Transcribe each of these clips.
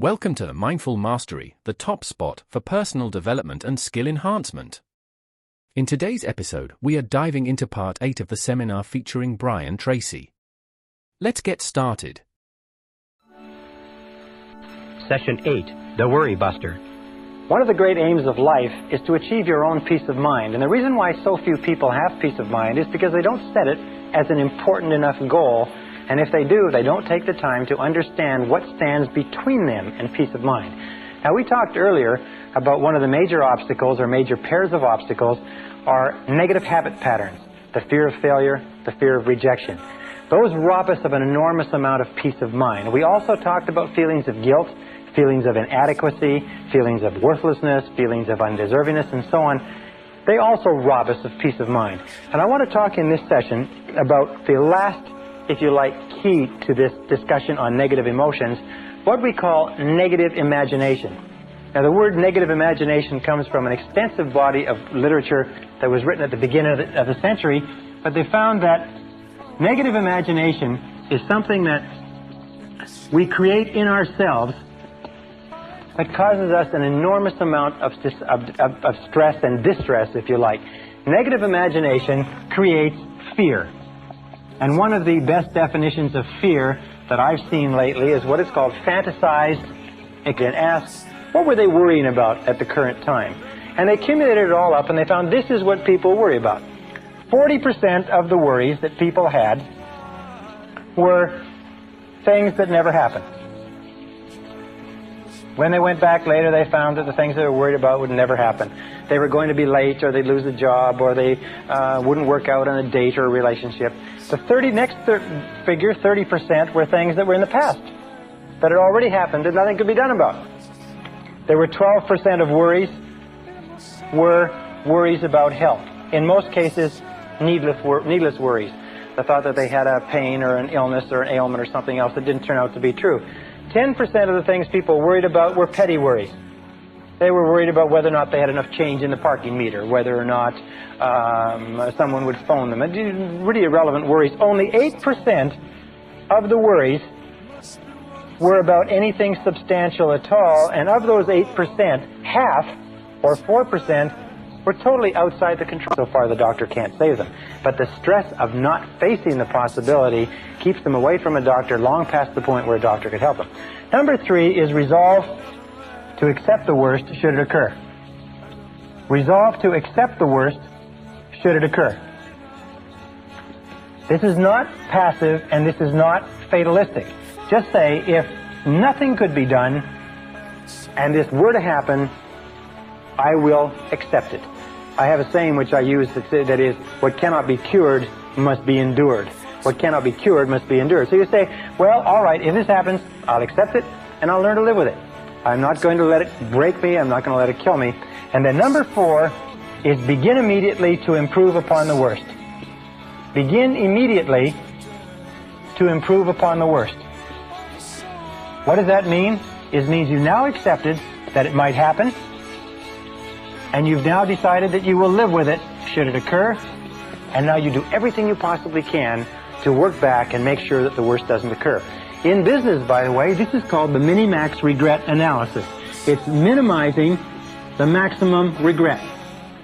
Welcome to Mindful Mastery, the top spot for personal development and skill enhancement. In today's episode, we are diving into part 8 of the seminar featuring Brian Tracy. Let's get started. Session 8, The Worry Buster. One of the great aims of life is to achieve your own peace of mind. And the reason why so few people have peace of mind is because they don't set it as an important enough goal. And if they do, they don't take the time to understand what stands between them and peace of mind. Now, we talked earlier about one of the major obstacles, or major pairs of obstacles, are negative habit patterns. The fear of failure, the fear of rejection. Those rob us of an enormous amount of peace of mind. We also talked about feelings of guilt, feelings of inadequacy, feelings of worthlessness, feelings of undeservingness, and so on. They also rob us of peace of mind. And I want to talk in this session about the last, if you like, key to this discussion on negative emotions, what we call negative imagination. Now, the word negative imagination comes from an extensive body of literature that was written at the beginning of the century, but they found that negative imagination is something that we create in ourselves that causes us an enormous amount of stress and distress, if you like. Negative imagination creates fear. And one of the best definitions of fear that I've seen lately is what is called fantasized. It can ask, what were they worrying about at the current time? And they accumulated it all up, and they found this is what people worry about. 40% of the worries that people had were things that never happened. When they went back later, they found that the things they were worried about would never happen. They were going to be late, or they'd lose a job, or they wouldn't work out on a date or a relationship. The next figure, 30%, were things that were in the past, that had already happened and nothing could be done about. There were 12% of worries were worries about health. In most cases, needless worries. The thought that they had a pain or an illness or an ailment or something else that didn't turn out to be true. 10% of the things people worried about were petty worries. They were worried about whether or not they had enough change in the parking meter, whether or not someone would phone them. Really irrelevant worries. Only 8% of the worries were about anything substantial at all, and of those 8%, half, or 4%, were totally outside the control. So far, the doctor can't save them. But the stress of not facing the possibility keeps them away from a doctor long past the point where a doctor could help them. Number 3 is resolve to accept the worst should it occur. Resolve to accept the worst should it occur. This is not passive, and this is not fatalistic. Just say, if nothing could be done and this were to happen, I will accept it. I have a saying which I use that is, what cannot be cured must be endured. What cannot be cured must be endured. So you say, well, all right, if this happens, I'll accept it and I'll learn to live with it. I'm not going to let it break me. I'm not going to let it kill me. And then number 4 is begin immediately to improve upon the worst. Begin immediately to improve upon the worst. What does that mean? It means you've now accepted that it might happen, and you've now decided that you will live with it should it occur, and now you do everything you possibly can to work back and make sure that the worst doesn't occur. In business, by the way, this is called the mini-max regret analysis. It's minimizing the maximum regret.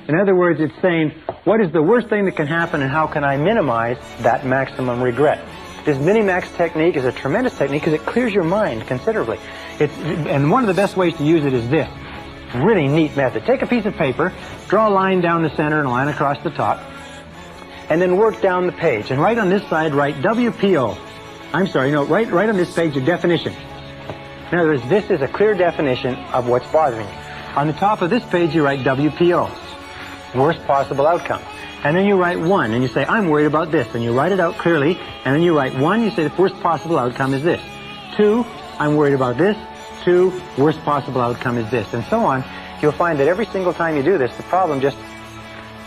In other words, it's saying, what is the worst thing that can happen and how can I minimize that maximum regret? This mini-max technique is a tremendous technique because it clears your mind considerably. And one of the best ways to use it is this. Really neat method. Take a piece of paper, draw a line down the center and a line across the top, and then work down the page. And right on this side, write WPO. Right on this page, a definition. In other words, this is a clear definition of what's bothering you. On the top of this page, you write WPO, worst possible outcome. And then you write 1, and you say, I'm worried about this. And you write it out clearly, and then you write 1, you say the worst possible outcome is this. 2, I'm worried about this. 2, worst possible outcome is this. And so on. You'll find that every single time you do this, the problem just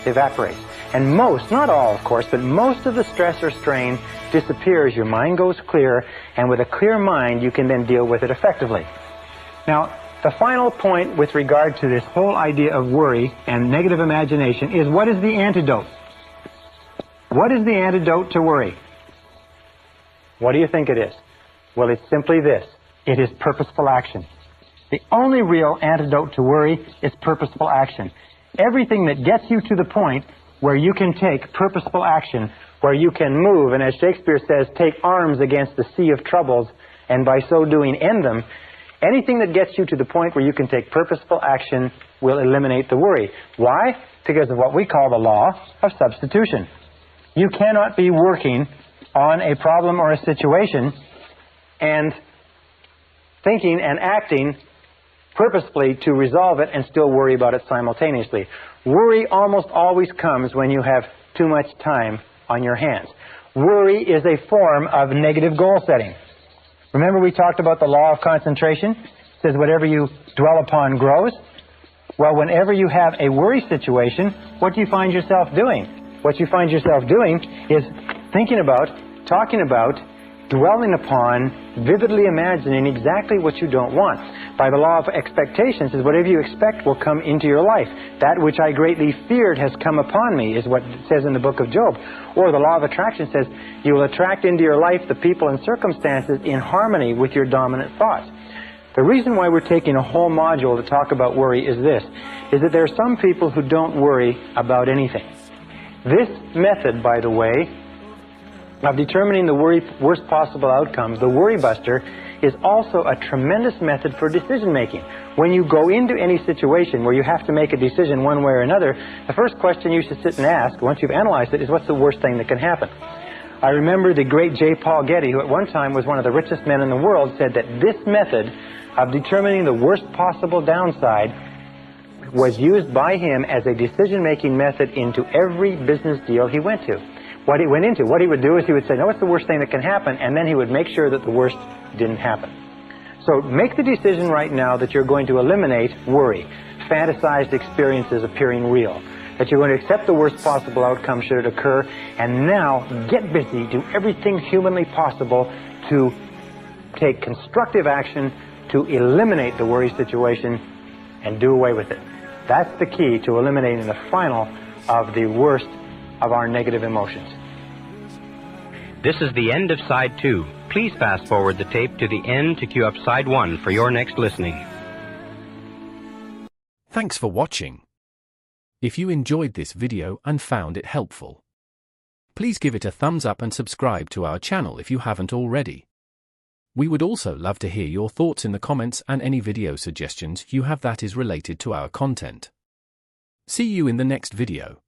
evaporates. And most, not all of course, but most of the stress or strain disappears. Your mind goes clear, and with a clear mind, you can then deal with it effectively. Now, the final point with regard to this whole idea of worry and negative imagination is, what is the antidote? What is the antidote to worry? What do you think it is? Well, it's simply this. It is purposeful action. The only real antidote to worry is purposeful action. Everything that gets you to the point where you can take purposeful action, where you can move, and as Shakespeare says, take arms against the sea of troubles, and by so doing end them, anything that gets you to the point where you can take purposeful action will eliminate the worry. Why? Because of what we call the law of substitution. You cannot be working on a problem or a situation and thinking and acting purposefully to resolve it and still worry about it simultaneously. Worry almost always comes when you have too much time on your hands. Worry is a form of negative goal setting. Remember we talked about the law of concentration? It says whatever you dwell upon grows. Well, whenever you have a worry situation, what do you find yourself doing? What you find yourself doing is thinking about, talking about, dwelling upon, vividly imagining exactly what you don't want. By the law of expectations, is whatever you expect will come into your life. That which I greatly feared has come upon me, is what it says in the book of Job. Or the law of attraction says, you will attract into your life the people and circumstances in harmony with your dominant thoughts. The reason why we're taking a whole module to talk about worry is this, is that there are some people who don't worry about anything. This method, by the way, of determining the worst possible outcomes, the worry buster, is also a tremendous method for decision making. When you go into any situation where you have to make a decision one way or another, the first question you should sit and ask, once you've analyzed it, is what's the worst thing that can happen? I remember the great J. Paul Getty, who at one time was one of the richest men in the world, said that this method of determining the worst possible downside was used by him as a decision-making method into every business deal he went to. What he went into, what he would do is he would say, no, what's the worst thing that can happen? And then he would make sure that the worst didn't happen. So make the decision right now that you're going to eliminate worry, fantasized experiences appearing real, that you're going to accept the worst possible outcome should it occur, and now get busy, do everything humanly possible to take constructive action to eliminate the worry situation and do away with it. That's the key to eliminating the final of the worst of our negative emotions. This is the end of side 2. Please fast forward the tape to the end to queue up side 1 for your next listening. Thanks for watching. If you enjoyed this video and found it helpful, please give it a thumbs up and subscribe to our channel if you haven't already. We would also love to hear your thoughts in the comments and any video suggestions you have that is related to our content. See you in the next video.